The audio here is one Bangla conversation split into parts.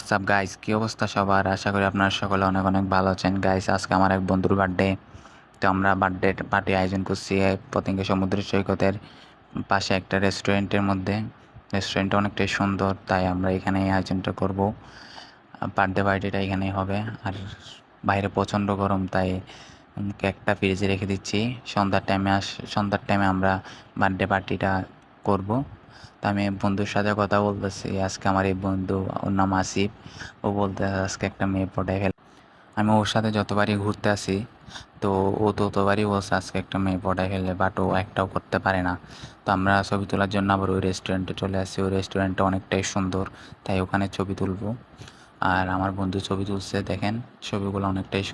হোয়াটসঅ্যাপ গাইস, কী অবস্থা সবার? আশা করি আপনারা সকলে অনেক অনেক ভালো আছেন। গাইস, আজকে আমার এক বন্ধুর বার্থডে। তো আমরা বার্থডে পার্টি আয়োজন করছি পতেঙ্গা সমুদ্র সৈকতের পাশে একটা রেস্টুরেন্টের মধ্যে। রেস্টুরেন্টটা অনেকটাই সুন্দর, তাই আমরা এখানে এই আয়োজনটা করব। বার্থডে পার্টিটা এখানেই হবে। আর বাইরে প্রচণ্ড গরম, তাই কেকটা ফ্রিজে রেখে দিচ্ছি। সন্ধ্যার টাইমে আমরা বার্থডে পার্টিটা করব। তো আমি বন্ধুর সাথে কথা বলতেছি। আজকে আমার এই বন্ধু, ওর নাম আসিফ, ও বলতে আজকে একটা মেয়ে পটায় ফেলে। আমি ওর সাথে যতবারই ঘুরতে আসি, তো ও ততবারই বলছে আজকে একটা মেয়ে পটায় ফেলে, বাট ও একটাও করতে পারে না। তো আমরা ছবি তোলার জন্য আবার ওই রেস্টুরেন্টে চলে আসি। ওই রেস্টুরেন্টটা অনেকটাই সুন্দর, তাই ওখানে ছবি তুলব। আর আমার বন্ধু ছবি তুলছে, দেখেন ছবিগুলো অনেকটাই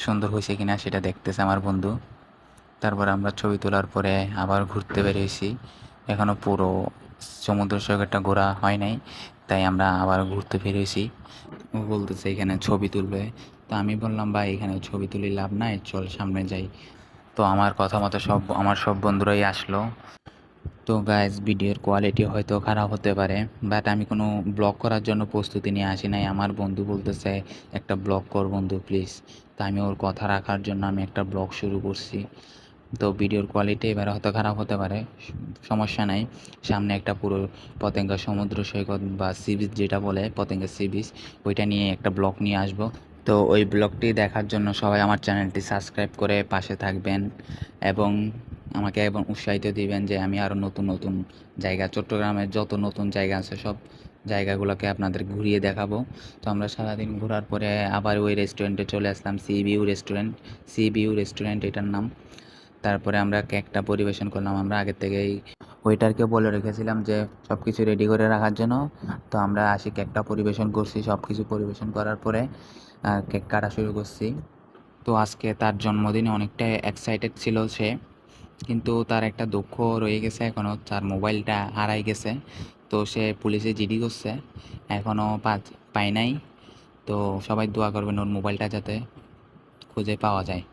সুন্দর হয়েছে কিনা সেটা দেখতেছে আমার বন্ধু। তারপর আমরা ছবি তোলার পরে আবার ঘুরতে বেরিয়েছি। এখনও পুরো সমুদ্র সৈকতটা ঘোরা হয় নাই, তাই আমরা আবার ঘুরতে বেরিয়েছি। ও বলতেছে এখানে ছবি তুলবে। তো আমি বললাম, ভাই এখানে ছবি তুলি লাভ নাই, চল সামনে যাই। তো আমার কথা মতো আমার সব বন্ধুরাই আসলো। তো গাইজ, ভিডিওর কোয়ালিটি হয়তো খারাপ হতে পারে, বাট আমি কোনো ব্লগ করার জন্য প্রস্তুতি নিয়ে আসি নাই। আমার বন্ধু বলতেছে একটা ব্লগ কর বন্ধু প্লিজ। তো আমি ওর কথা রাখার জন্য আমি একটা ব্লগ শুরু করছি। তো ভিডিওর কোয়ালিটি এবার হয়তো খারাপ হতে পারে, সমস্যা নাই। সামনে একটা পুরো পতেঙ্গা সমুদ্র সৈকত বা সি বিচ যেটা বলে পতেঙ্গা সি বিচ, ওইটা নিয়ে একটা ব্লগ নিয়ে আসব। তো ওই ব্লগটি দেখার জন্য সবাই আমার চ্যানেলটি সাবস্ক্রাইব করে পাশে থাকবেন এবং আমাকে এবং উৎসাহিত দিবেন যে আমি আরও নতুন নতুন জায়গা, চট্টগ্রামের যত নতুন জায়গা আছে সব জায়গাগুলোকে আপনাদের ঘুরিয়ে দেখাবো। তো আমরা সারাদিন ঘোরার পরে আবার ওই রেস্টুরেন্টে চলে আসলাম, সি ভিউ রেস্টুরেন্ট এটার নাম। তারপরে আমরা কেকটা পরিবেশন করলাম। আমরা আগের থেকেই ওয়েটারকে বলে রেখেছিলাম যে সব কিছু রেডি করে রাখার জন্য। তো আমরা আসি কেকটা পরিবেশন করছি। সব কিছু পরিবেশন করার পরে কেক কাটা শুরু করছি। তো আজকে তার জন্মদিনে অনেকটা এক্সাইটেড ছিল সে, কিন্তু তার একটা দুঃখ রয়ে গেছে এখনও, তার মোবাইলটা হারাই গেছে। তো সে পুলিশে জিডি করছে, এখনও পায় নাই। তো সবাই দোয়া করবেন ওর মোবাইলটা যাতে খুঁজে পাওয়া যায়।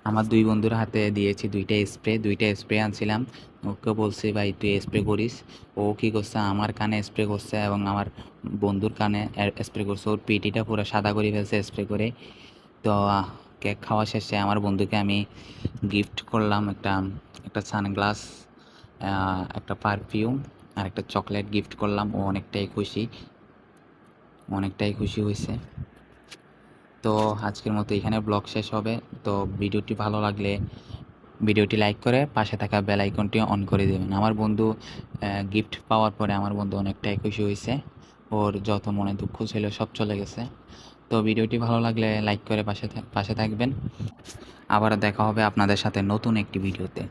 আমার দুই বন্ধুর হাতে দিয়েছি দুইটা স্প্রে আনছিলাম। ওকে বলছি, ভাই তুই স্প্রে করিস। ও কী করছে, আমার কানে স্প্রে করছে এবং আমার বন্ধুর কানে স্প্রে করছে। ওর পিটিটা পুরো সাদা করে ফেলছে স্প্রে করে। তো কেক খাওয়া শেষে আমার বন্ধুকে আমি গিফট করলাম একটা একটা সানগ্লাস, একটা পারফিউম আর একটা চকলেট গিফট করলাম। ও অনেকটাই খুশি হয়েছে। তো আজকের মতো এখানে ব্লগ শেষ হবে। তো ভিডিওটি ভালো লাগলে ভিডিওটি লাইক করে পাশে থাকা বেল আইকনটি অন করে দেবেন। আমার বন্ধু গিফট পাওয়ার পরে আমার বন্ধু অনেকটাই খুশি হয়েছে। ওর যত মনে দুঃখ ছিল সব চলে গেছে। তো ভিডিওটি ভালো লাগলে লাইক করে পাশে থাকবেন। আবার দেখা হবে আপনাদের সাথে নতুন একটি ভিডিওতে।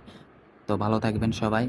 তো ভালো থাকবেন সবাই।